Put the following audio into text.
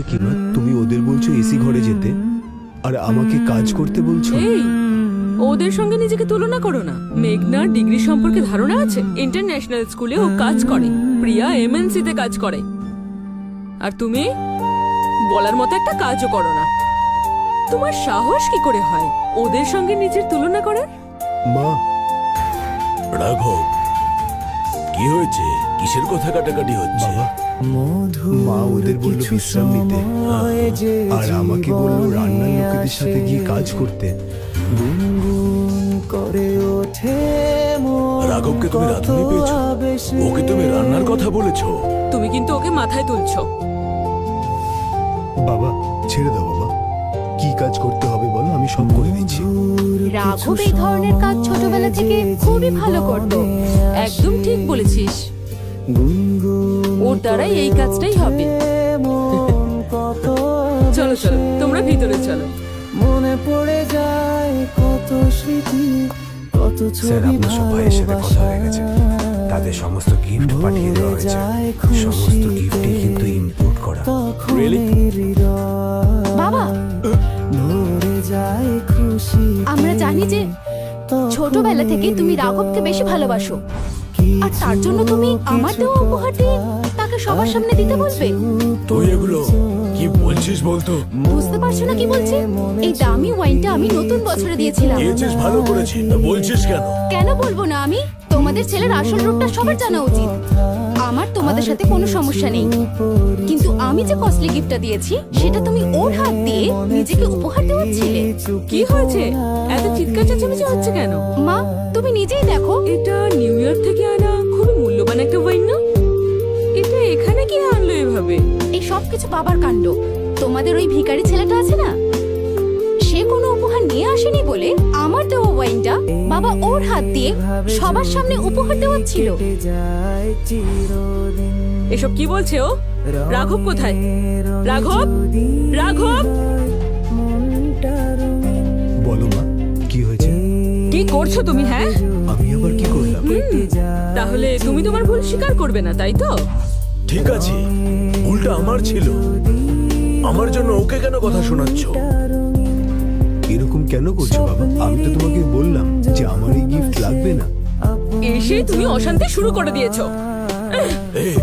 কি মা, তুমি ওদের বলছো এসি ঘরে যেতে আর আমাকে কাজ করতে বলছো? এই ওদের সঙ্গে নিজেকে তুলনা করো না। মেঘনার ডিগ্রি সম্পর্কে ধারণা আছে? ইন্টারন্যাশনাল স্কুলে ও কাজ করে, প্রিয়া এমএনসি তে কাজ করে, আর তুমি বলার মতো একটা কাজও করো না। তোমার সাহস কি করে হয় ওদের সঙ্গে নিজের তুলনা করার? মা, রাঘব, কি হয়েছে? কিসের কথা কাটাকাটি হচ্ছে? বাবা, মা ওদের বললো বিশ্রাম নিতে আর আমাকে বললো রান্নার লোকেদের সাথে গিয়ে কাজ করতে। রাঘবকে তুমি রাঁধুনি পেয়েছো? ওকে তুমি রান্নার কথা বলেছো? তুমি কিন্তু ওকে মাথায় তুলছো। বাবা ছেড়ে দাও বাবা, কি কাজ করতে হবে বলো, আমি সব করে দিচ্ছি। রাঘব এই ধরনের কাজ ছোটবেলা থেকে খুবই ভালো করত। একদম ঠিক বলেছিস, ওর দ্বারাই এই কাজটাই হবে। চলো চলো, তোমরা ভিতরে চলো। মনে পড়ে যায় কত স্মৃতি, কত স্যার, আপনার সব ভাইয়ের সাথে কথা হয়ে গেছে, তাদের সমস্ত গিফট পাঠিয়ে দেওয়া হয়েছে। সমস্ত গিফটই কিন্তু ইম্পোর্ট করা। বাবা, যায় খুশি। আমরা জানি যে ছোটবেলা থেকে তুমি রাঘবকে বেশি ভালোবাসো, আর তার জন্য তুমি আমার দেওয়া উপহার দিয়ে তাকে সবার সামনে দিতে বলবে? তুই এগুলো কি বলছিস বলতো? বুঝতে পারছো না কি বলছি? এই দামি ওয়াইনটা আমি নতুন বছরে দিয়েছিলাম। দিয়েছিস, ভালো করেছিস, তা বলছিস কেন? কেন বলবো না আমি? তোমাদের ছেলের আসল রূপটা সবার জানা উচিত। আমার তোমাদের সাথে কোনো সমস্যা নেই, কিন্তু আমি যে কস্টলি গিফটটা দিয়েছি সেটা তুমি ওর হাত দিয়ে নিজেকে উপহার দেওয়াচ্ছিলে। কি হয়েছে? এত চিৎকার চেঁচামেচি হচ্ছে কেন? মা, তুমি নিজেই দেখো। এটা নিউ ইয়র্ক থেকে আনা খুবই মূল্যবান একটা ওয়াইন না? এটা এখানে কি আনলো এভাবে? এই সবকিছু বাবার কাণ্ড। তোমাদের ওই ভিখারি ছেলেটা আছে না, সে কোনো উপহার নিয়ে আসেনি বলে আমার দেওয়া ওয়াইনটা বাবা ওর হাত দিয়ে সবার সামনে উপহার দেওয়াচ্ছিল। এসব কি বলছে ও? রাঘব কোথায়? রাঘব, রাঘব, বলো মা, কি হয়েছে? কি করছো তুমি? হ্যাঁ, আমি আবার কি করলাম? তাহলে তুমি তোমার ভুল স্বীকার করবে না, তাই তো? ঠিক আছে, ভুলটা আমার ছিল। আমার জন্য ওকে কেন কথা শোনাচ্ছ? এরকম কেন করছো বাবা? আমি তো তোমাকে বললাম যে আমার এই গিফট লাগবে না। এসে তুমি অশান্তি শুরু করে দিয়েছো। এই